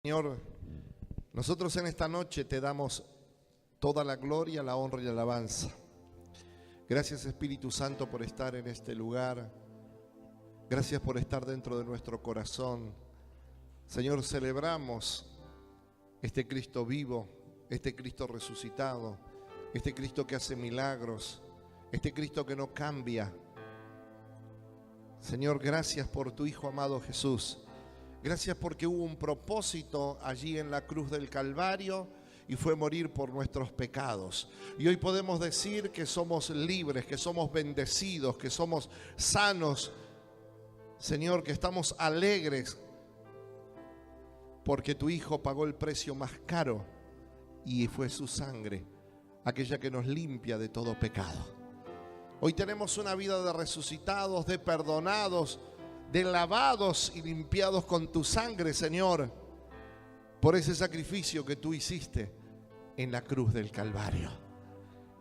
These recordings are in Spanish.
Señor, nosotros en esta noche te damos toda la gloria, la honra y la alabanza. Gracias, Espíritu Santo, por estar en este lugar. Gracias por estar dentro de nuestro corazón. Señor, celebramos este Cristo vivo, este Cristo resucitado, este Cristo que hace milagros, este Cristo que no cambia. Señor, gracias por tu Hijo amado Jesús. Gracias porque hubo un propósito allí en la cruz del Calvario y fue morir por nuestros pecados. Y hoy podemos decir que somos libres, que somos bendecidos, que somos sanos. Señor, que estamos alegres porque tu Hijo pagó el precio más caro y fue su sangre, aquella que nos limpia de todo pecado. Hoy tenemos una vida de resucitados, de perdonados, de lavados y limpiados con tu sangre, Señor, por ese sacrificio que tú hiciste en la cruz del Calvario.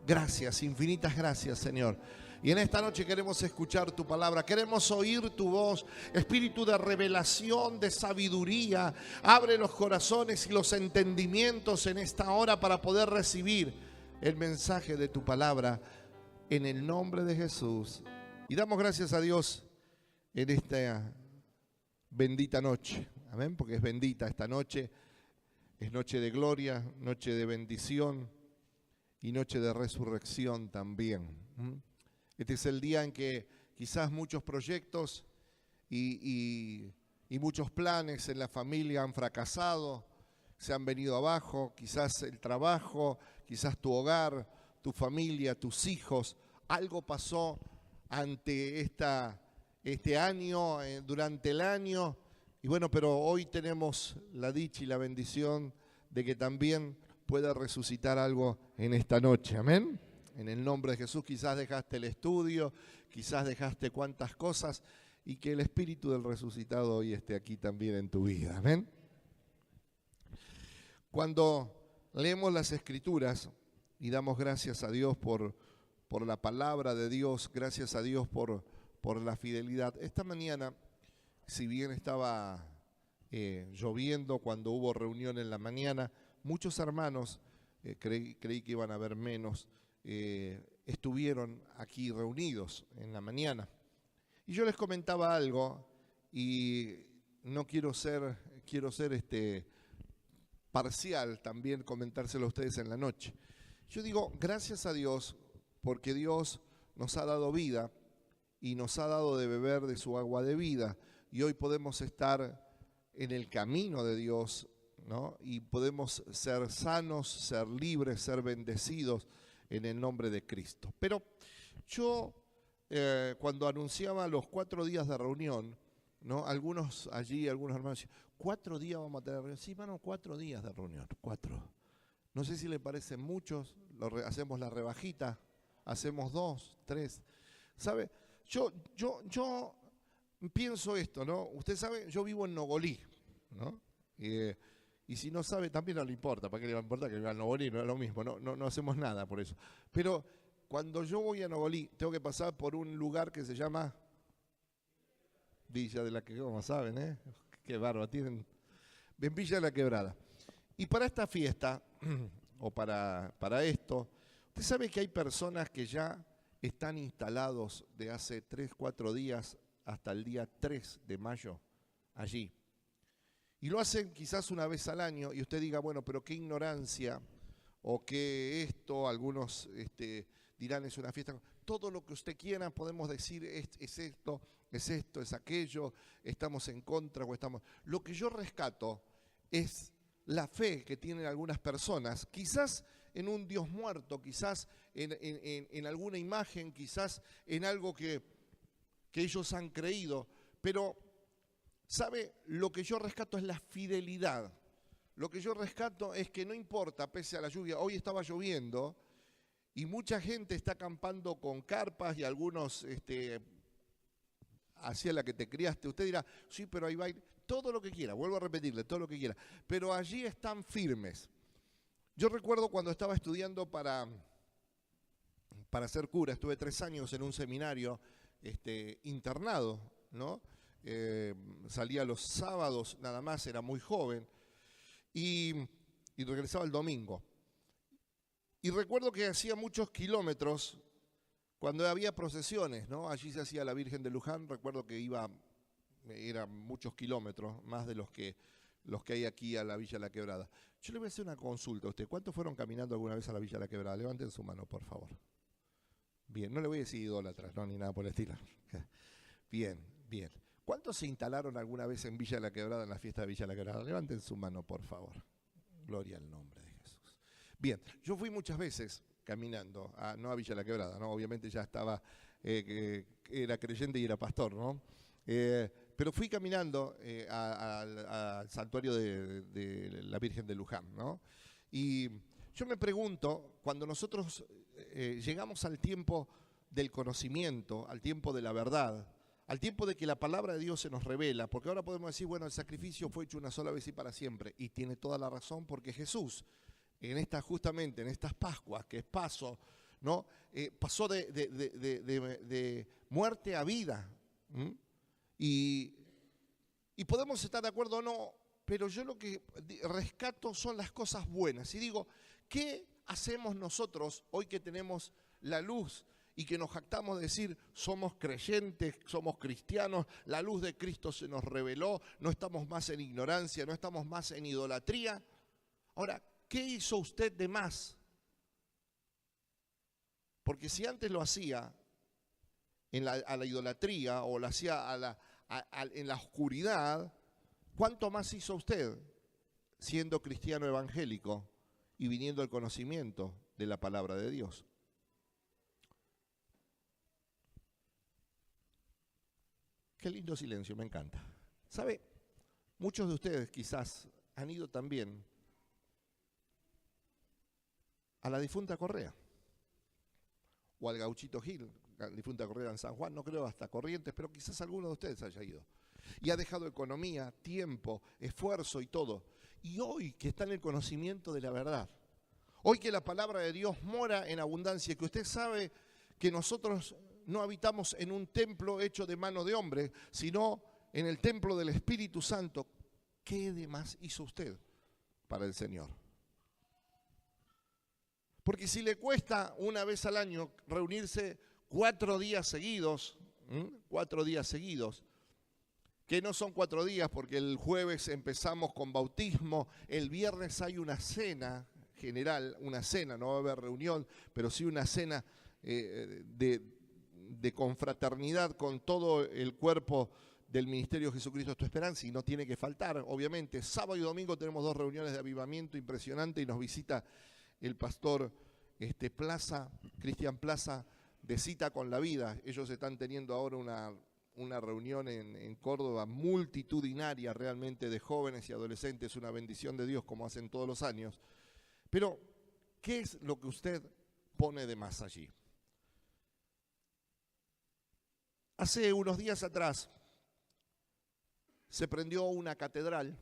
Gracias, infinitas gracias, Señor. Y en esta noche queremos escuchar tu palabra, queremos oír tu voz, espíritu de revelación, de sabiduría. Abre los corazones y los entendimientos en esta hora para poder recibir el mensaje de tu palabra en el nombre de Jesús. Y damos gracias a Dios en esta bendita noche, amén, porque es bendita esta noche, es noche de gloria, noche de bendición y noche de resurrección también. Este es el día en que quizás muchos proyectos y muchos planes en la familia han fracasado, se han venido abajo, quizás el trabajo, quizás tu hogar, tu familia, tus hijos, algo pasó ante este año, durante el año, y bueno, pero hoy tenemos la dicha y la bendición de que también pueda resucitar algo en esta noche, amén. En el nombre de Jesús, quizás dejaste el estudio, quizás dejaste cuantas cosas, y que el Espíritu del resucitado hoy esté aquí también en tu vida, amén. Cuando leemos las Escrituras y damos gracias a Dios por la palabra de Dios, gracias a Dios por la fidelidad. Esta mañana, si bien estaba lloviendo cuando hubo reunión en la mañana, muchos hermanos, creí que iban a haber menos, estuvieron aquí reunidos en la mañana. Y yo les comentaba algo y no quiero ser parcial, también comentárselo a ustedes en la noche. Yo digo, gracias a Dios, porque Dios nos ha dado vida y nos ha dado de beber de su agua de vida. Y hoy podemos estar en el camino de Dios, ¿no? Y podemos ser sanos, ser libres, ser bendecidos en el nombre de Cristo. Pero yo, cuando anunciaba los 4 días de reunión, ¿no? Algunos hermanos decían, 4 días vamos a tener reunión. Sí, hermano, 4 días de reunión, 4. No sé si le parecen muchos, hacemos la rebajita, hacemos 2, 3. ¿Sabe? Yo pienso esto, ¿no? Usted sabe, yo vivo en Nogolí, ¿no? Y si no sabe, también no le importa. ¿Para qué le va a importar que viva en Nogolí? No es lo mismo, no hacemos nada por eso. Pero cuando yo voy a Nogolí, tengo que pasar por un lugar que se llama Villa de la Quebrada, ¿saben? Qué bárbaro, tienen en Villa de la Quebrada. Y para esta fiesta, o para esto, usted sabe que hay personas que ya están instalados de hace 3, 4 días hasta el día 3 de mayo allí. Y lo hacen quizás una vez al año y usted diga, bueno, pero qué ignorancia o qué esto, algunos dirán es una fiesta. Todo lo que usted quiera podemos decir es esto, es aquello, estamos en contra o estamos... Lo que yo rescato es la fe que tienen algunas personas, quizás en un Dios muerto, quizás en alguna imagen, quizás en algo que ellos han creído, pero ¿sabe? Lo que yo rescato es la fidelidad. Lo que yo rescato es que no importa, pese a la lluvia, hoy estaba lloviendo y mucha gente está acampando con carpas y algunos hacia la que te criaste. Usted dirá, sí, pero ahí va a ir todo lo que quiera, vuelvo a repetirle, todo lo que quiera, pero allí están firmes. Yo recuerdo cuando estaba estudiando para ser cura, estuve 3 años en un seminario internado, ¿no? Salía los sábados nada más, era muy joven, y, y regresaba el domingo. Y recuerdo que hacía muchos kilómetros cuando había procesiones, ¿no? Allí se hacía la Virgen de Luján, recuerdo que eran muchos kilómetros, más de los que hay aquí a la Villa La Quebrada. Yo le voy a hacer una consulta a usted. ¿Cuántos fueron caminando alguna vez a la Villa La Quebrada? Levanten su mano, por favor. Bien, no le voy a decir idólatras, no, ni nada por el estilo. Bien, bien. ¿Cuántos se instalaron alguna vez en Villa La Quebrada, en la fiesta de Villa La Quebrada? Levanten su mano, por favor. Gloria al nombre de Jesús. Bien, yo fui muchas veces caminando, no a Villa La Quebrada, ¿no? Obviamente ya estaba, era creyente y era pastor, ¿no? Pero fui caminando al santuario de la Virgen de Luján, ¿no? Y yo me pregunto, cuando nosotros llegamos al tiempo del conocimiento, al tiempo de la verdad, al tiempo de que la palabra de Dios se nos revela, porque ahora podemos decir, bueno, el sacrificio fue hecho una sola vez y para siempre, y tiene toda la razón, porque Jesús, justamente en estas Pascuas, que es paso, ¿no? Pasó de muerte a vida. Y podemos estar de acuerdo o no, pero yo lo que rescato son las cosas buenas. Y digo, ¿qué hacemos nosotros hoy que tenemos la luz y que nos jactamos de decir somos creyentes, somos cristianos, la luz de Cristo se nos reveló, no estamos más en ignorancia, no estamos más en idolatría? Ahora, ¿qué hizo usted de más? Porque si antes lo hacía a la idolatría o lo hacía en la oscuridad, ¿cuánto más hizo usted siendo cristiano evangélico y viniendo al conocimiento de la palabra de Dios? Qué lindo silencio, me encanta. ¿Sabe? Muchos de ustedes quizás han ido también a la difunta Correa o al Gauchito Gil, la difunta Correa en San Juan, no creo hasta Corrientes, pero quizás alguno de ustedes haya ido. Y ha dejado economía, tiempo, esfuerzo y todo. Y hoy que está en el conocimiento de la verdad, hoy que la palabra de Dios mora en abundancia, que usted sabe que nosotros no habitamos en un templo hecho de mano de hombre, sino en el templo del Espíritu Santo, ¿qué de más hizo usted para el Señor? Porque si le cuesta una vez al año reunirse 4 días seguidos, 4 días seguidos, que no son 4 días porque el jueves empezamos con bautismo, el viernes hay una cena general, una cena, no va a haber reunión, pero sí una cena de confraternidad con todo el cuerpo del Ministerio Jesucristo es tu esperanza, y no tiene que faltar, obviamente. Sábado y domingo tenemos 2 reuniones de avivamiento impresionante y nos visita el pastor Cristian Plaza, de Cita con la Vida. Ellos están teniendo ahora una reunión en Córdoba multitudinaria realmente de jóvenes y adolescentes, una bendición de Dios como hacen todos los años. Pero, ¿qué es lo que usted pone de más allí? Hace unos días atrás se prendió una catedral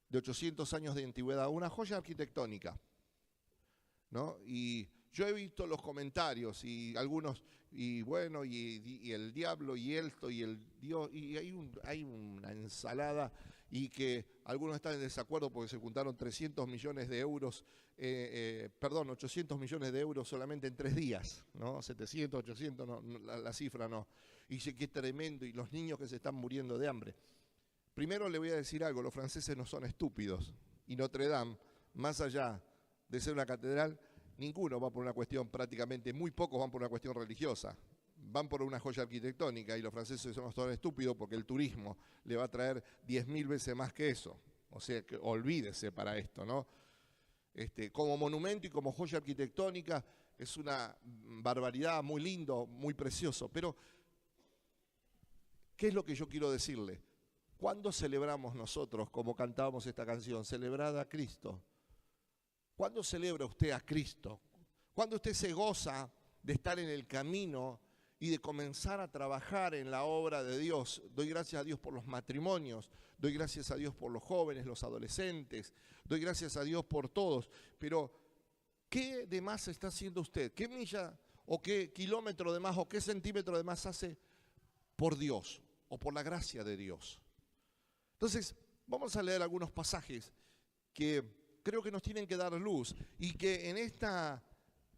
de 800 años de antigüedad, una joya arquitectónica, ¿no? Y yo he visto los comentarios y algunos, y bueno, y el diablo, y esto, y el Dios, y hay una ensalada, y que algunos están en desacuerdo porque se juntaron 300 millones de euros, 800 millones de euros solamente en 3 días, ¿no? 700, 800, no, la cifra no. Y dice que tremendo, y los niños que se están muriendo de hambre. Primero le voy a decir algo, los franceses no son estúpidos, y Notre Dame, más allá de ser una catedral, ninguno va por una cuestión, prácticamente muy pocos van por una cuestión religiosa, van por una joya arquitectónica, y los franceses no son estúpidos porque el turismo le va a traer 10.000 veces más que eso. O sea, que olvídese para esto, ¿no? Como monumento y como joya arquitectónica es una barbaridad, muy lindo, muy precioso. Pero, ¿qué es lo que yo quiero decirle? ¿Cuándo celebramos nosotros, como cantábamos esta canción, celebrad a Cristo? ¿Cuándo celebra usted a Cristo? ¿Cuándo usted se goza de estar en el camino y de comenzar a trabajar en la obra de Dios? Doy gracias a Dios por los matrimonios, doy gracias a Dios por los jóvenes, los adolescentes, doy gracias a Dios por todos. Pero, ¿qué de más está haciendo usted? ¿Qué milla o qué kilómetro de más o qué centímetro de más hace por Dios o por la gracia de Dios? Entonces, vamos a leer algunos pasajes que creo que nos tienen que dar luz y que en esta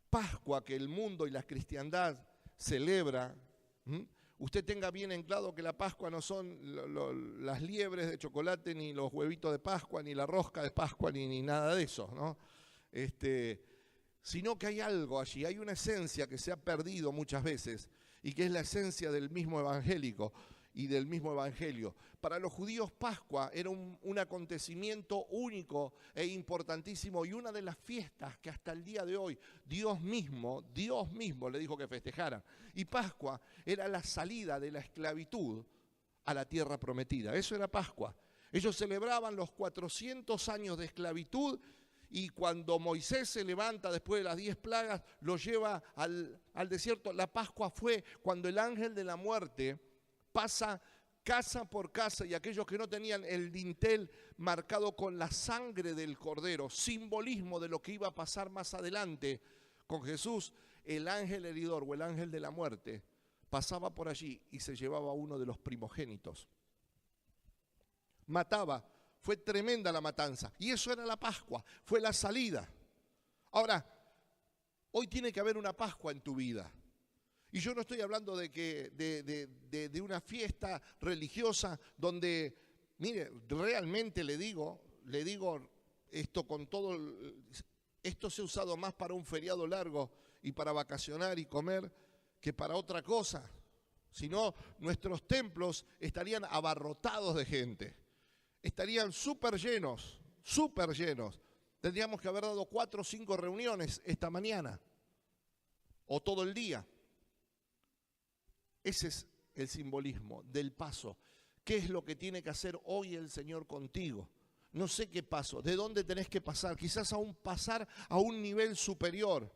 Pascua que el mundo y la cristiandad celebra, usted tenga bien en claro que la Pascua no son las liebres de chocolate, ni los huevitos de Pascua, ni la rosca de Pascua, ni nada de eso, ¿no? Sino que hay algo allí, hay una esencia que se ha perdido muchas veces y que es la esencia del mismo evangélico y del mismo evangelio. Para los judíos Pascua era un acontecimiento único e importantísimo y una de las fiestas que hasta el día de hoy Dios mismo le dijo que festejaran. Y Pascua era la salida de la esclavitud a la tierra prometida. Eso era Pascua. Ellos celebraban los 400 años de esclavitud y cuando Moisés se levanta después de las 10 plagas, lo lleva al desierto. La Pascua fue cuando el ángel de la muerte pasa casa por casa y aquellos que no tenían el dintel marcado con la sangre del cordero, simbolismo de lo que iba a pasar más adelante con Jesús, el ángel heridor o el ángel de la muerte pasaba por allí y se llevaba a uno de los primogénitos. Mataba, fue tremenda la matanza y eso era la Pascua, fue la salida. Ahora, hoy tiene que haber una Pascua en tu vida. Y yo no estoy hablando de una fiesta religiosa donde, mire, realmente le digo esto con todo, esto se ha usado más para un feriado largo y para vacacionar y comer que para otra cosa. Si no, nuestros templos estarían abarrotados de gente, estarían súper llenos. Tendríamos que haber dado 4 o 5 reuniones esta mañana o todo el día. Ese es el simbolismo del paso. ¿Qué es lo que tiene que hacer hoy el Señor contigo? No sé qué paso, de dónde tenés que pasar. Quizás aún pasar a un nivel superior.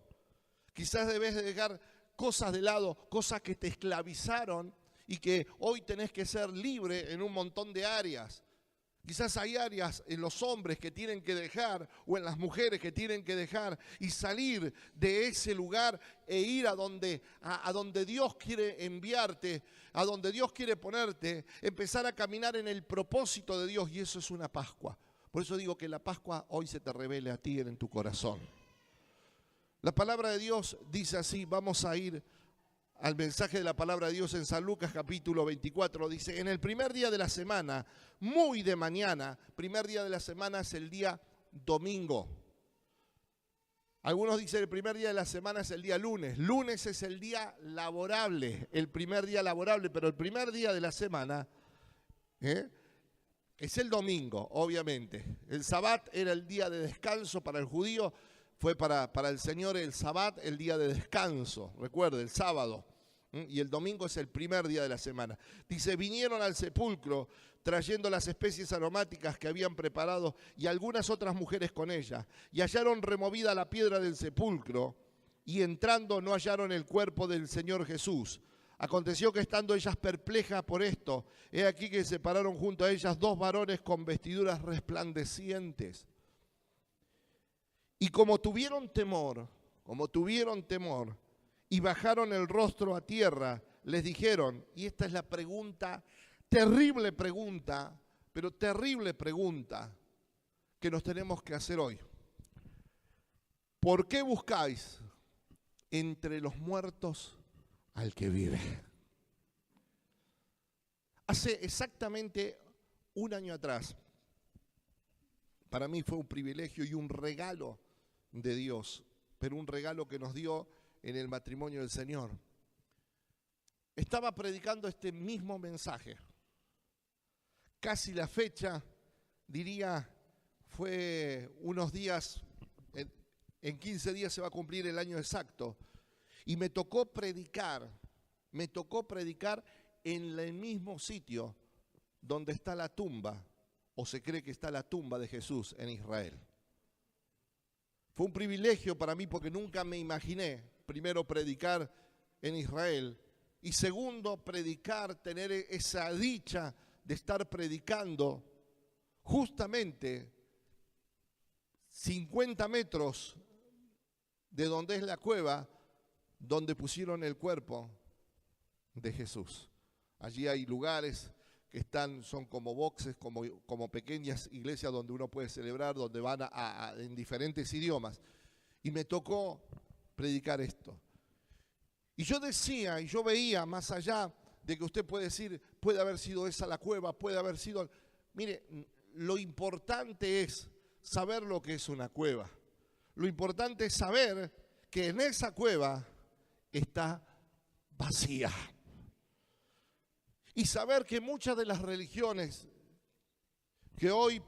Quizás debes de dejar cosas de lado, cosas que te esclavizaron y que hoy tenés que ser libre en un montón de áreas. Quizás hay áreas en los hombres que tienen que dejar o en las mujeres que tienen que dejar y salir de ese lugar e ir a donde Dios quiere enviarte, a donde Dios quiere ponerte, empezar a caminar en el propósito de Dios y eso es una Pascua. Por eso digo que la Pascua hoy se te revele a ti en tu corazón. La palabra de Dios dice así, vamos a ir al mensaje de la palabra de Dios en San Lucas capítulo 24, dice, en el primer día de la semana, muy de mañana, primer día de la semana es el día domingo. Algunos dicen el primer día de la semana es el día lunes. Lunes es el día laborable, el primer día laborable, pero el primer día de la semana es el domingo, obviamente. El Sabbat era el día de descanso para el judío, fue para el Señor el Sabbat, el día de descanso, recuerde, el sábado. Y el domingo es el primer día de la semana. Dice, vinieron al sepulcro trayendo las especies aromáticas que habían preparado y algunas otras mujeres con ellas. Y hallaron removida la piedra del sepulcro y entrando no hallaron el cuerpo del Señor Jesús. Aconteció que estando ellas perplejas por esto, he aquí que se pararon junto a ellas 2 varones con vestiduras resplandecientes. Y como tuvieron temor, y bajaron el rostro a tierra, les dijeron, y esta es la pregunta, terrible pregunta que nos tenemos que hacer hoy. ¿Por qué buscáis entre los muertos al que vive? Hace exactamente un año atrás, para mí fue un privilegio y un regalo de Dios, pero un regalo que nos dio en el matrimonio del Señor. Estaba predicando este mismo mensaje. Casi la fecha, diría, fue unos días, en 15 días se va a cumplir el año exacto. Y me tocó predicar en el mismo sitio donde está la tumba, o se cree que está la tumba de Jesús en Israel. Fue un privilegio para mí porque nunca me imaginé, primero, predicar en Israel y segundo, tener esa dicha de estar predicando justamente 50 metros de donde es la cueva donde pusieron el cuerpo de Jesús. Allí hay lugares que son como boxes, como pequeñas iglesias donde uno puede celebrar, donde van en diferentes idiomas. Y me tocó predicar esto. Y yo decía, y yo veía más allá de que usted puede decir, puede haber sido esa la cueva, puede haber sido... Mire, lo importante es saber lo que es una cueva. Lo importante es saber que en esa cueva está vacía. Y saber que muchas de las religiones que hoy,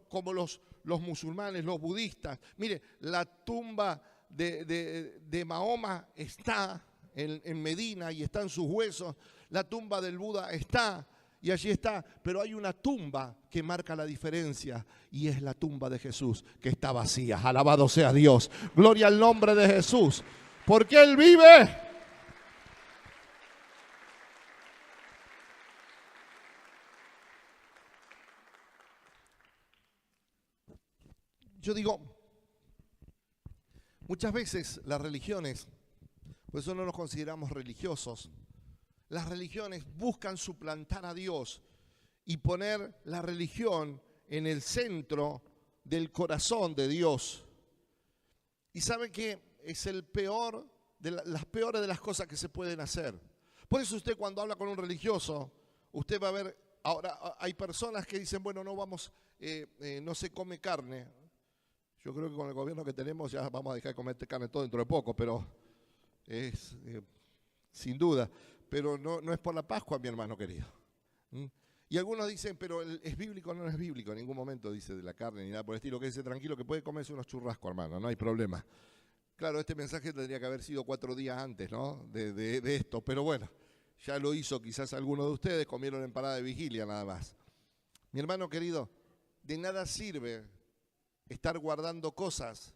como los musulmanes, los budistas, mire, la tumba de Mahoma está en Medina y están sus huesos, la tumba del Buda está y allí está, pero hay una tumba que marca la diferencia y es la tumba de Jesús que está vacía. Alabado sea Dios, gloria al nombre de Jesús, porque Él vive. Yo digo, muchas veces las religiones, por eso no nos consideramos religiosos, las religiones buscan suplantar a Dios y poner la religión en el centro del corazón de Dios. Y sabe que es las peores de las cosas que se pueden hacer. Por eso usted cuando habla con un religioso, usted va a ver, ahora hay personas que dicen, bueno, no se come carne. Yo creo que con el gobierno que tenemos ya vamos a dejar de comer carne todo dentro de poco, pero es sin duda. Pero no es por la Pascua, mi hermano querido. Y algunos dicen, pero ¿es bíblico o no es bíblico? En ningún momento dice de la carne ni nada por el estilo, que dice tranquilo que puede comerse unos churrascos, hermano, no hay problema. Claro, este mensaje tendría que haber sido 4 días antes, ¿no? De esto, pero bueno, ya lo hizo quizás algunos de ustedes, comieron en parada de vigilia nada más. Mi hermano querido, de nada sirve estar guardando cosas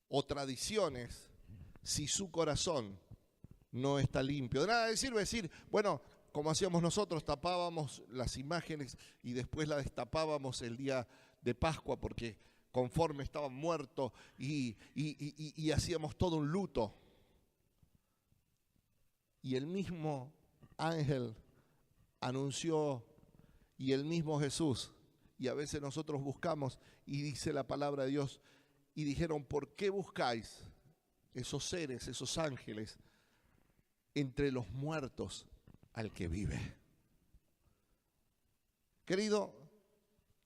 o tradiciones si su corazón no está limpio. De nada sirve decir, bueno, como hacíamos nosotros, tapábamos las imágenes y después las destapábamos el día de Pascua porque conforme estaban muertos y hacíamos todo un luto. Y el mismo ángel anunció y el mismo Jesús, y a veces nosotros buscamos y dice la palabra de Dios, y dijeron, ¿por qué buscáis esos seres, esos ángeles, entre los muertos al que vive? Querido,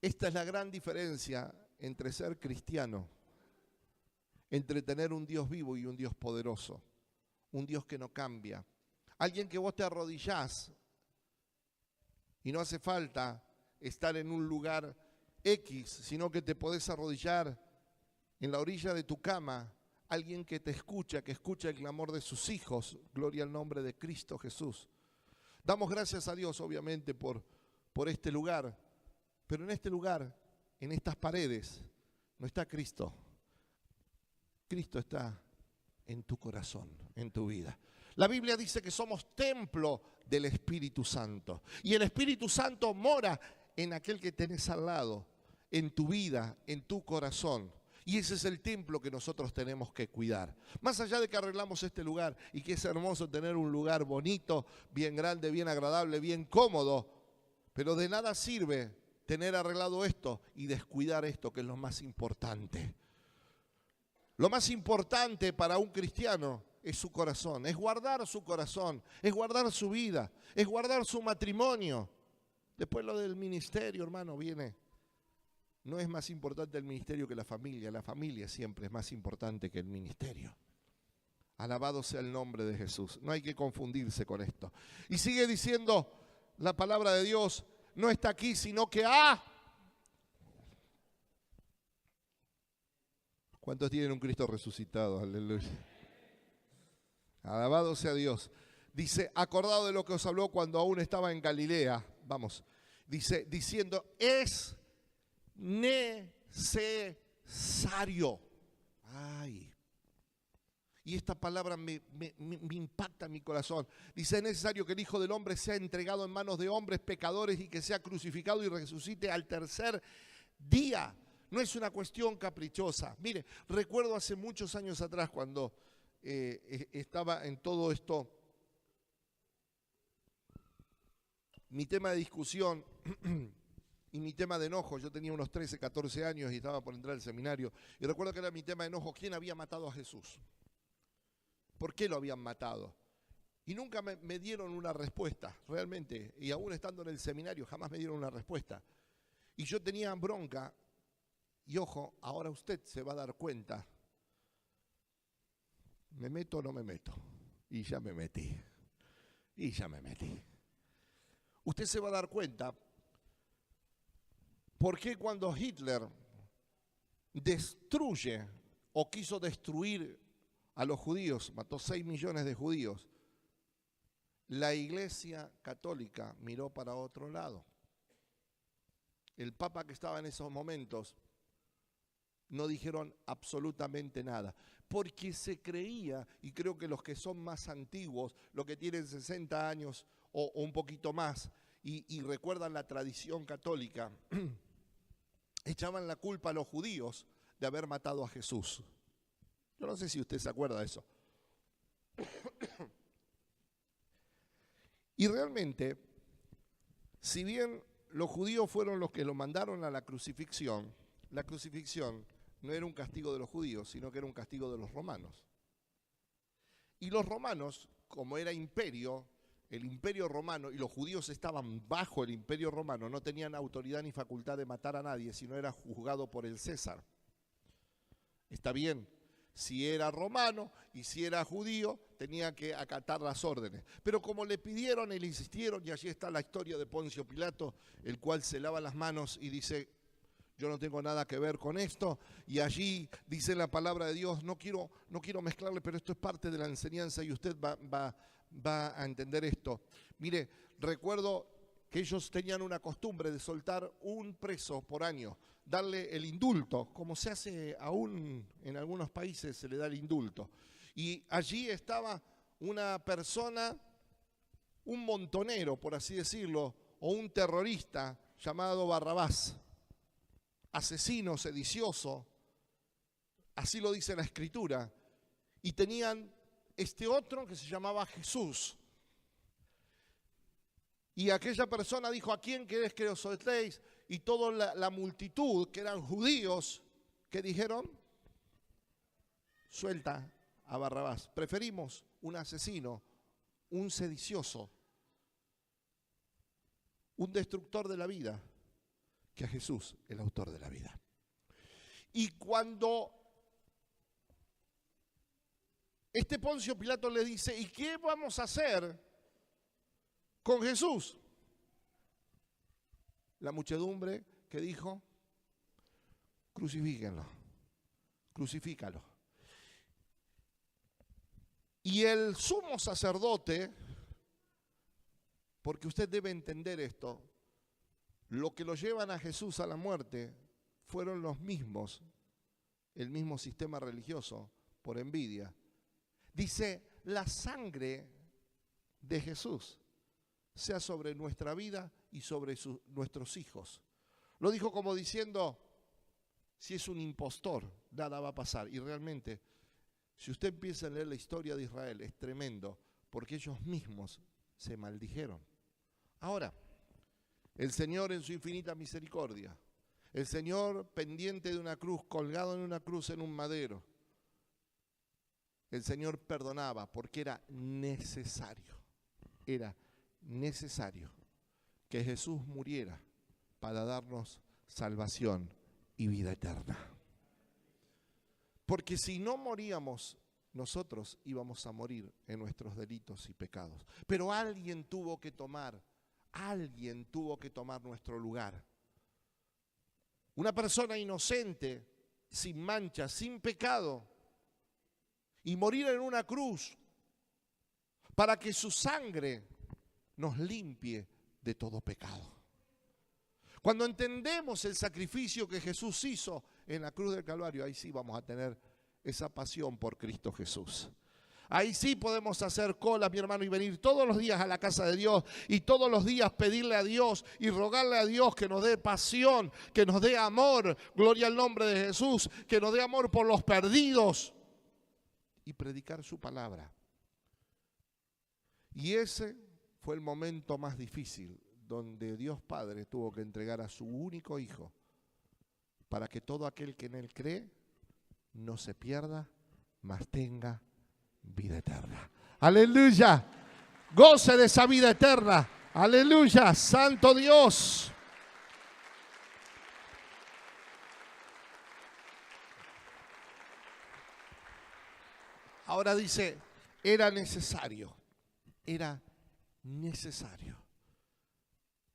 esta es la gran diferencia entre ser cristiano, entre tener un Dios vivo y un Dios poderoso, un Dios que no cambia. Alguien que vos te arrodillás y no hace falta estar en un lugar X, sino que te podés arrodillar en la orilla de tu cama. Alguien que te escucha, que escucha el clamor de sus hijos. Gloria al nombre de Cristo Jesús. Damos gracias a Dios, obviamente, por este lugar. Pero en este lugar, en estas paredes, no está Cristo. Cristo está en tu corazón, en tu vida. La Biblia dice que somos templo del Espíritu Santo. Y el Espíritu Santo mora en aquel que tenés al lado, en tu vida, en tu corazón. Y ese es el templo que nosotros tenemos que cuidar. Más allá de que arreglamos este lugar y que es hermoso tener un lugar bonito, bien grande, bien agradable, bien cómodo, pero de nada sirve tener arreglado esto y descuidar esto, que es lo más importante. Lo más importante para un cristiano es su corazón, es guardar su corazón, es guardar su vida, es guardar su matrimonio. Después lo del ministerio, hermano, viene. No es más importante el ministerio que la familia siempre es más importante que el ministerio. Alabado sea el nombre de Jesús, no hay que confundirse con esto. Y sigue diciendo la palabra de Dios, no está aquí, sino que ¿cuántos tienen un Cristo resucitado? Aleluya. Alabado sea Dios. Dice, acordado de lo que os habló cuando aún estaba en Galilea, vamos, dice, diciendo, es necesario. Ay. Y esta palabra me impacta en mi corazón. Dice, es necesario que el Hijo del Hombre sea entregado en manos de hombres pecadores y que sea crucificado y resucite al tercer día. No es una cuestión caprichosa. Mire, recuerdo hace muchos años atrás cuando estaba en todo esto mi tema de discusión y mi tema de enojo, yo tenía unos 13, 14 años y estaba por entrar al seminario, y recuerdo que era mi tema de enojo, ¿quién había matado a Jesús? ¿Por qué lo habían matado? Y nunca me dieron una respuesta, realmente, y aún estando en el seminario jamás me dieron una respuesta. Y yo tenía bronca, y ojo, ahora usted se va a dar cuenta, ¿me meto o no me meto? Y ya me metí, Usted se va a dar cuenta por qué cuando Hitler destruye o quiso destruir a los judíos, mató 6 millones de judíos, la Iglesia Católica miró para otro lado. El Papa que estaba en esos momentos no dijeron absolutamente nada, porque se creía, y creo que los que son más antiguos, los que tienen 60 años o un poquito más, y recuerdan la tradición católica, echaban la culpa a los judíos de haber matado a Jesús. Yo no sé si usted se acuerda de eso. Y realmente, si bien los judíos fueron los que lo mandaron a la crucifixión no era un castigo de los judíos, sino que era un castigo de los romanos. Y los romanos, como era imperio, el imperio romano, y los judíos estaban bajo el imperio romano, no tenían autoridad ni facultad de matar a nadie, sino era juzgado por el César. Está bien, si era romano y si era judío, tenía que acatar las órdenes. Pero como le pidieron y le insistieron, y allí está la historia de Poncio Pilato, el cual se lava las manos y dice, yo no tengo nada que ver con esto, y allí dice la palabra de Dios, no quiero mezclarle, pero esto es parte de la enseñanza y usted va a entender esto. Mire, recuerdo que ellos tenían una costumbre de soltar un preso por año, darle el indulto, como se hace aún en algunos países, se le da el indulto. Y allí estaba una persona, un montonero, por así decirlo, o un terrorista llamado Barrabás, asesino, sedicioso, así lo dice la Escritura, y tenían este otro que se llamaba Jesús. Y aquella persona dijo, ¿a quién querés que os soltéis? Y toda la multitud, que eran judíos, que dijeron, suelta a Barrabás. Preferimos un asesino, un sedicioso, un destructor de la vida, que a Jesús, el autor de la vida. Y cuando este Poncio Pilato le dice, ¿y qué vamos a hacer con Jesús? La muchedumbre que dijo, crucifíquenlo, crucifícalo. Y el sumo sacerdote, porque usted debe entender esto, lo que lo llevan a Jesús a la muerte fueron los mismos, el mismo sistema religioso, por envidia. Dice, la sangre de Jesús sea sobre nuestra vida y sobre nuestros hijos. Lo dijo como diciendo, si es un impostor, nada va a pasar. Y realmente, si usted empieza a leer la historia de Israel, es tremendo, porque ellos mismos se maldijeron. Ahora, el Señor en su infinita misericordia, el Señor pendiente de una cruz, colgado en una cruz en un madero, el Señor perdonaba porque era necesario que Jesús muriera para darnos salvación y vida eterna. Porque si no moríamos, nosotros íbamos a morir en nuestros delitos y pecados. Pero alguien tuvo que tomar nuestro lugar. Una persona inocente, sin mancha, sin pecado, y morir en una cruz para que su sangre nos limpie de todo pecado. Cuando entendemos el sacrificio que Jesús hizo en la cruz del Calvario, ahí sí vamos a tener esa pasión por Cristo Jesús. Ahí sí podemos hacer cola, mi hermano, y venir todos los días a la casa de Dios y todos los días pedirle a Dios y rogarle a Dios que nos dé pasión, que nos dé amor, gloria al nombre de Jesús, que nos dé amor por los perdidos y predicar su palabra. Y ese fue el momento más difícil donde Dios Padre tuvo que entregar a su único Hijo para que todo aquel que en Él cree no se pierda, mas tenga vida eterna. ¡Aleluya! Goce de esa vida eterna. ¡Aleluya! ¡Santo Dios! Ahora dice, era necesario. Era necesario.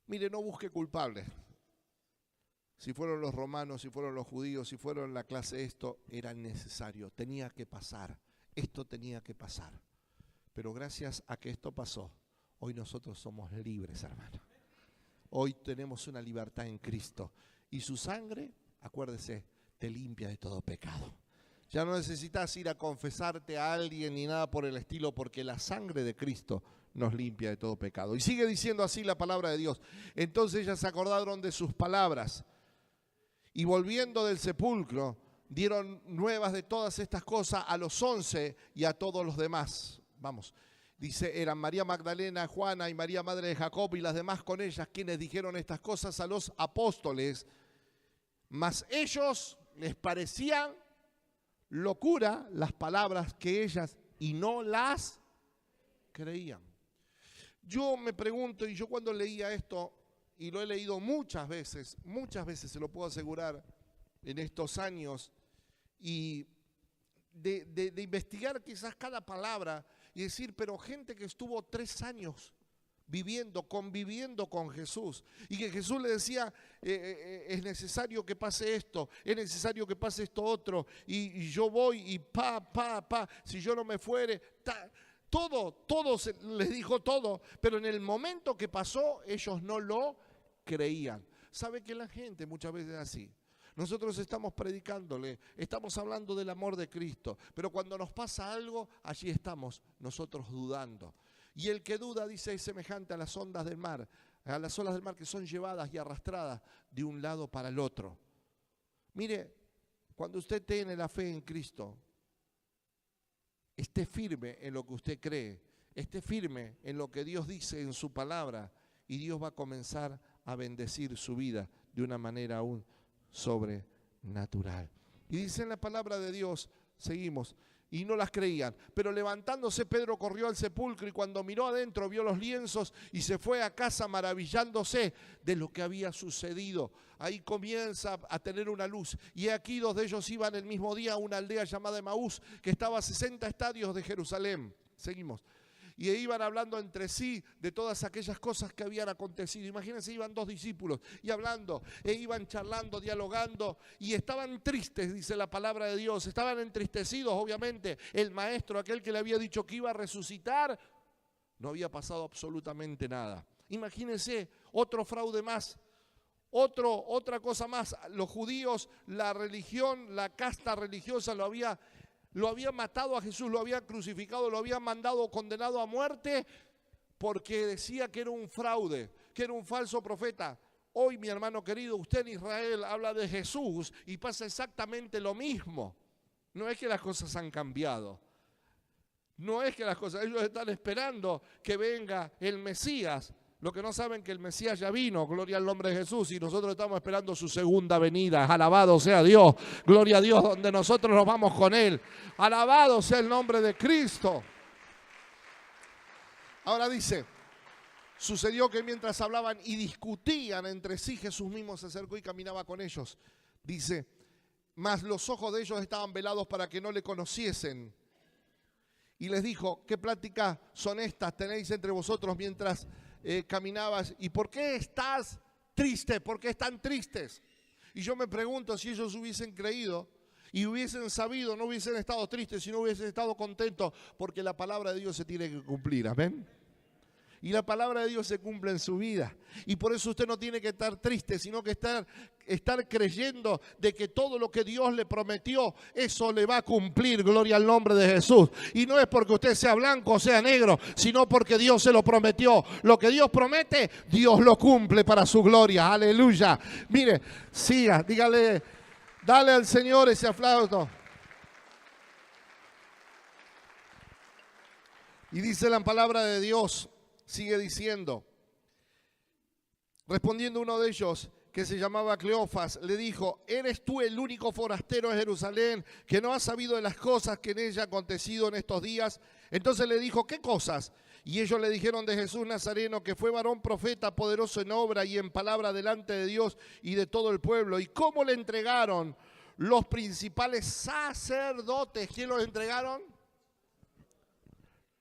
Mire, no busque culpables. Si fueron los romanos, si fueron los judíos, si fueron la clase esto, era necesario. Tenía que pasar. Esto tenía que pasar. Pero gracias a que esto pasó, hoy nosotros somos libres, hermano. Hoy tenemos una libertad en Cristo. Y su sangre, acuérdese, te limpia de todo pecado. Ya no necesitas ir a confesarte a alguien ni nada por el estilo, porque la sangre de Cristo nos limpia de todo pecado. Y sigue diciendo así la palabra de Dios. Entonces ellas se acordaron de sus palabras y volviendo del sepulcro, dieron nuevas de todas estas cosas a los 11 y a todos los demás. Vamos, dice, eran María Magdalena, Juana y María madre de Jacob y las demás con ellas quienes dijeron estas cosas a los apóstoles. Mas ellos les parecían locura las palabras que ellas y no las creían. Yo me pregunto, y yo cuando leía esto, y lo he leído muchas veces, se lo puedo asegurar en estos años, y de investigar quizás cada palabra y decir, pero gente que estuvo 3 años conviviendo con Jesús, y que Jesús le decía, es necesario que pase esto, es necesario que pase esto otro, y yo voy y si yo no me fuere, todo les dijo todo, pero en el momento que pasó, ellos no lo creían. ¿Sabe que la gente muchas veces es así? Nosotros estamos predicándole, estamos hablando del amor de Cristo, pero cuando nos pasa algo, allí estamos nosotros dudando. Y el que duda, dice, es semejante a las ondas del mar, a las olas del mar que son llevadas y arrastradas de un lado para el otro. Mire, cuando usted tiene la fe en Cristo, esté firme en lo que usted cree, esté firme en lo que Dios dice en su palabra, y Dios va a comenzar a bendecir su vida de una manera aún sobrenatural. Y dice en la palabra de Dios, seguimos, y no las creían. Pero levantándose Pedro corrió al sepulcro y cuando miró adentro vio los lienzos y se fue a casa maravillándose de lo que había sucedido. Ahí comienza a tener una luz. Y aquí 2 de ellos iban el mismo día a una aldea llamada Emaús que estaba a 60 estadios de Jerusalén. Seguimos. Y iban hablando entre sí de todas aquellas cosas que habían acontecido. Imagínense, iban 2 discípulos y hablando, e iban charlando, dialogando, y estaban tristes, dice la palabra de Dios. Estaban entristecidos, obviamente. El maestro, aquel que le había dicho que iba a resucitar, no había pasado absolutamente nada. Imagínense, otro fraude más. Otra cosa más. Los judíos, la religión, la casta religiosa lo había matado a Jesús, lo había crucificado, lo había mandado condenado a muerte porque decía que era un fraude, que era un falso profeta. Hoy, mi hermano querido, usted en Israel habla de Jesús y pasa exactamente lo mismo. No es que las cosas han cambiado. No es que ellos están esperando que venga el Mesías. Lo que no saben que el Mesías ya vino, gloria al nombre de Jesús, y nosotros estamos esperando su segunda venida. Alabado sea Dios, gloria a Dios, donde nosotros nos vamos con Él. Alabado sea el nombre de Cristo. Ahora dice, sucedió que mientras hablaban y discutían entre sí, Jesús mismo se acercó y caminaba con ellos. Dice, mas los ojos de ellos estaban velados para que no le conociesen. Y les dijo, ¿qué pláticas son estas tenéis entre vosotros mientras caminabas? ¿Y por qué estás triste? ¿Por qué están tristes? Y yo me pregunto, si ellos hubiesen creído y hubiesen sabido, no hubiesen estado tristes, sino hubiesen estado contentos, porque la palabra de Dios se tiene que cumplir, amén. Y la palabra de Dios se cumple en su vida. Y por eso usted no tiene que estar triste, sino que estar creyendo de que todo lo que Dios le prometió, eso le va a cumplir, gloria al nombre de Jesús. Y no es porque usted sea blanco o sea negro, sino porque Dios se lo prometió. Lo que Dios promete, Dios lo cumple para su gloria. Aleluya. Mire, siga, dígale, dale al Señor ese aplauso. Y dice la palabra de Dios, sigue diciendo, Respondiendo uno de ellos, que se llamaba Cleofas, le dijo: ¿eres tú el único forastero de Jerusalén que no has sabido de las cosas que en ella han acontecido en estos días? Entonces le dijo: ¿qué cosas? Y ellos le dijeron de Jesús Nazareno, que fue varón profeta, poderoso en obra y en palabra delante de Dios y de todo el pueblo. ¿Y cómo le entregaron los principales sacerdotes? ¿Quién los entregaron?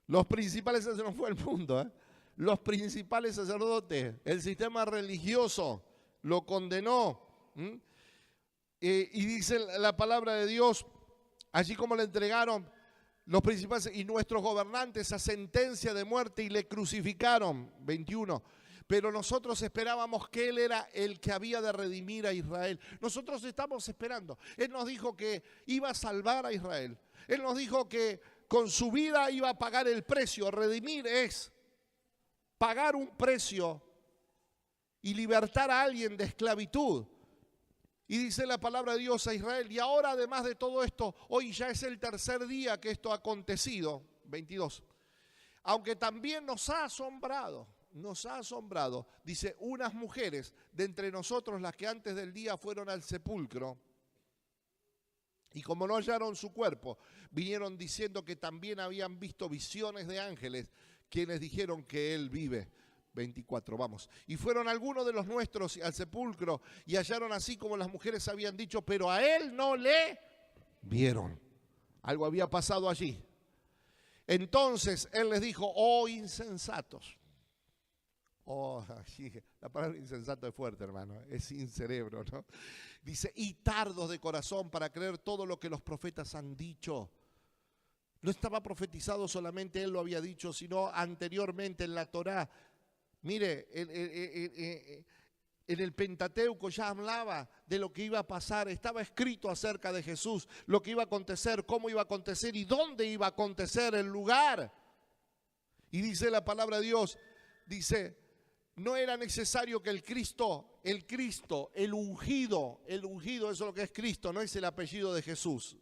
Los principales sacerdotes, no fue el mundo, ¿eh? Los principales sacerdotes, el sistema religioso lo condenó. Y dice la palabra de Dios, allí como le entregaron los principales y nuestros gobernantes a sentencia de muerte y le crucificaron. 21. Pero nosotros esperábamos que Él era el que había de redimir a Israel. Nosotros estamos esperando. Él nos dijo que iba a salvar a Israel. Él nos dijo que con su vida iba a pagar el precio. Redimir es pagar un precio y libertar a alguien de esclavitud. Y dice la palabra de Dios a Israel: y ahora, además de todo esto, hoy ya es el tercer día que esto ha acontecido. 22. Aunque también nos ha asombrado, dice, unas mujeres de entre nosotros, las que antes del día fueron al sepulcro, y como no hallaron su cuerpo, vinieron diciendo que también habían visto visiones de ángeles, quienes dijeron que Él vive. 24, vamos. Y fueron algunos de los nuestros al sepulcro y hallaron así como las mujeres habían dicho, pero a Él no le vieron. Algo había pasado allí. Entonces Él les dijo: oh insensatos. Oh, la palabra insensato es fuerte, hermano, es sin cerebro, ¿no? Dice: y tardos de corazón para creer todo lo que los profetas han dicho. No estaba profetizado solamente, Él lo había dicho, sino anteriormente en la Torá. Mire, en el Pentateuco ya hablaba de lo que iba a pasar, estaba escrito acerca de Jesús, lo que iba a acontecer, cómo iba a acontecer y dónde iba a acontecer, el lugar. Y dice la palabra de Dios, dice: no era necesario que el ungido, eso es lo que es Cristo, no es el apellido de Jesús.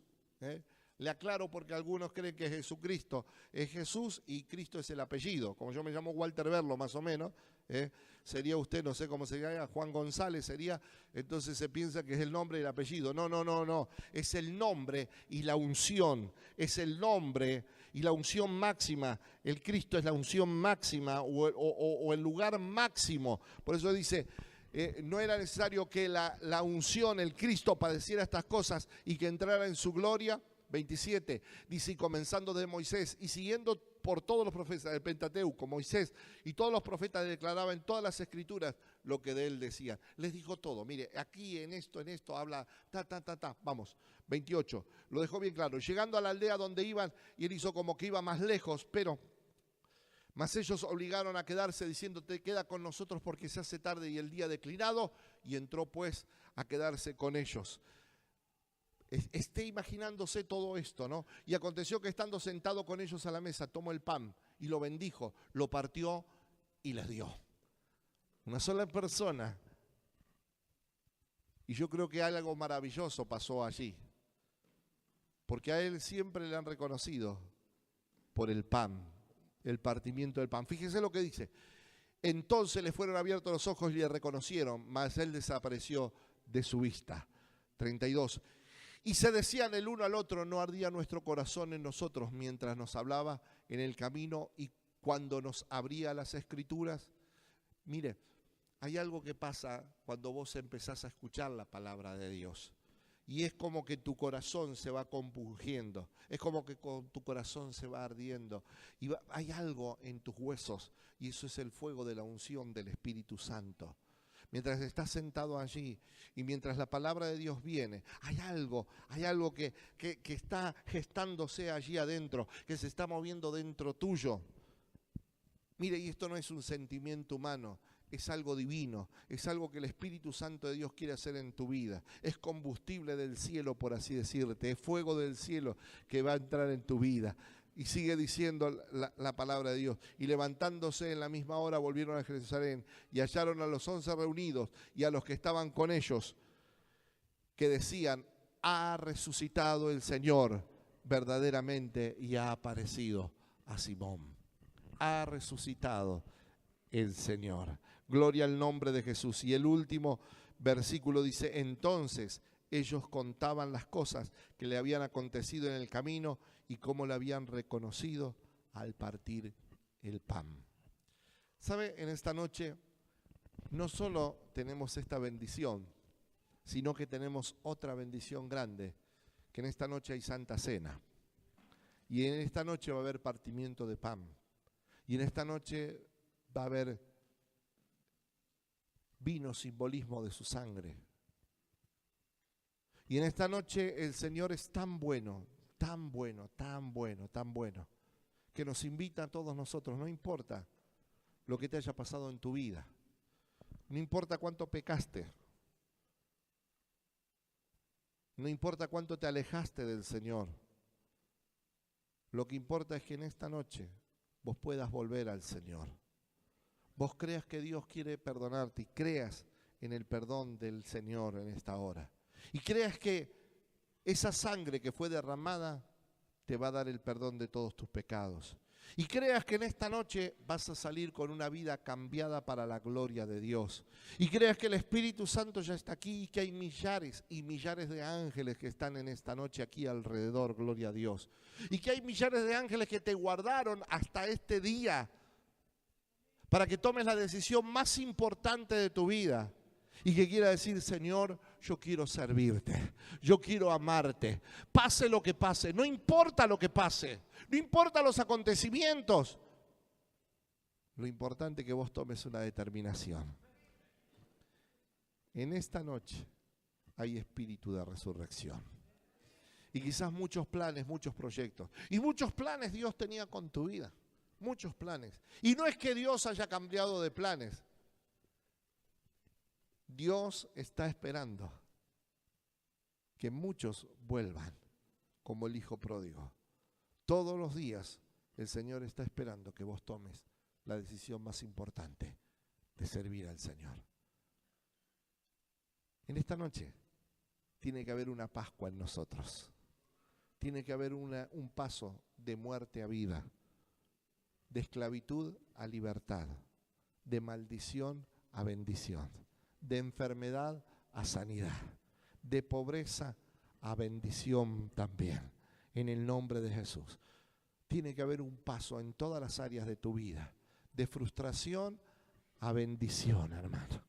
Le aclaro porque algunos creen que Jesucristo es Jesús y Cristo es el apellido. Como yo me llamo Walter Berlo, más o menos, sería usted, no sé cómo sería, Juan González sería, entonces se piensa que es el nombre y el apellido. No, es el nombre y la unción, es el nombre y la unción máxima. El Cristo es la unción máxima o el lugar máximo. Por eso dice: no era necesario que la unción, el Cristo, padeciera estas cosas y que entrara en su gloria. 27, dice: y comenzando de Moisés y siguiendo por todos los profetas del Pentateuco, Moisés y todos los profetas declaraban en todas las escrituras lo que de él decían. Les dijo todo. Mire, aquí en esto habla, vamos. 28, lo dejó bien claro. Llegando a la aldea donde iban, y él hizo como que iba más lejos, mas ellos obligaron a quedarse, diciéndote: queda con nosotros porque se hace tarde y el día declinado. Y entró pues a quedarse con ellos. Esté imaginándose todo esto, ¿no? Y aconteció que estando sentado con ellos a la mesa, tomó el pan y lo bendijo, lo partió y les dio. Una sola persona. Y yo creo que algo maravilloso pasó allí. Porque a él siempre le han reconocido por el pan, el partimiento del pan. Fíjese lo que dice: entonces le fueron abiertos los ojos y le reconocieron, mas él desapareció de su vista. 32. Y se decían el uno al otro: ¿no ardía nuestro corazón en nosotros mientras nos hablaba en el camino y cuando nos abría las escrituras? Mire, hay algo que pasa cuando vos empezás a escuchar la palabra de Dios. Y es como que tu corazón se va compungiendo, es como que tu corazón se va ardiendo. Y hay algo en tus huesos, y eso es el fuego de la unción del Espíritu Santo. Mientras estás sentado allí y mientras la palabra de Dios viene, hay algo que está gestándose allí adentro, que se está moviendo dentro tuyo. Mire, y esto no es un sentimiento humano, es algo divino, es algo que el Espíritu Santo de Dios quiere hacer en tu vida. Es combustible del cielo, por así decirte, es fuego del cielo que va a entrar en tu vida. Y sigue diciendo la palabra de Dios. Y levantándose en la misma hora volvieron a Jerusalén y hallaron a los 11 reunidos y a los que estaban con ellos, que decían: ha resucitado el Señor verdaderamente y ha aparecido a Simón. Ha resucitado el Señor. Gloria al nombre de Jesús. Y el último versículo dice, entonces ellos contaban las cosas que le habían acontecido en el camino y cómo le habían reconocido al partir el pan. ¿Sabe? En esta noche no solo tenemos esta bendición, sino que tenemos otra bendición grande, que en esta noche hay Santa Cena. Y en esta noche va a haber partimiento de pan. Y en esta noche va a haber vino, simbolismo de su sangre. Y en esta noche el Señor es tan bueno, tan bueno, tan bueno, tan bueno, que nos invita a todos nosotros, no importa lo que te haya pasado en tu vida, no importa cuánto pecaste, no importa cuánto te alejaste del Señor, lo que importa es que en esta noche vos puedas volver al Señor. Vos creas que Dios quiere perdonarte y creas en el perdón del Señor en esta hora. Y creas que esa sangre que fue derramada te va a dar el perdón de todos tus pecados. Y creas que en esta noche vas a salir con una vida cambiada para la gloria de Dios. Y creas que el Espíritu Santo ya está aquí y que hay millares y millares de ángeles que están en esta noche aquí alrededor, gloria a Dios. Y que hay millares de ángeles que te guardaron hasta este día para que tomes la decisión más importante de tu vida. Y que quiera decir, Señor, yo quiero servirte, yo quiero amarte, pase lo que pase, no importa lo que pase, no importa los acontecimientos. Lo importante es que vos tomes una determinación. En esta noche hay espíritu de resurrección. Y quizás muchos planes, muchos proyectos. Y muchos planes Dios tenía con tu vida, muchos planes. Y no es que Dios haya cambiado de planes. Dios está esperando que muchos vuelvan como el hijo pródigo. Todos los días el Señor está esperando que vos tomes la decisión más importante de servir al Señor. En esta noche tiene que haber una Pascua en nosotros. Tiene que haber un paso de muerte a vida, de esclavitud a libertad, de maldición a bendición, de enfermedad a sanidad, de pobreza a bendición también, en el nombre de Jesús. Tiene que haber un paso en todas las áreas de tu vida, de frustración a bendición, hermano.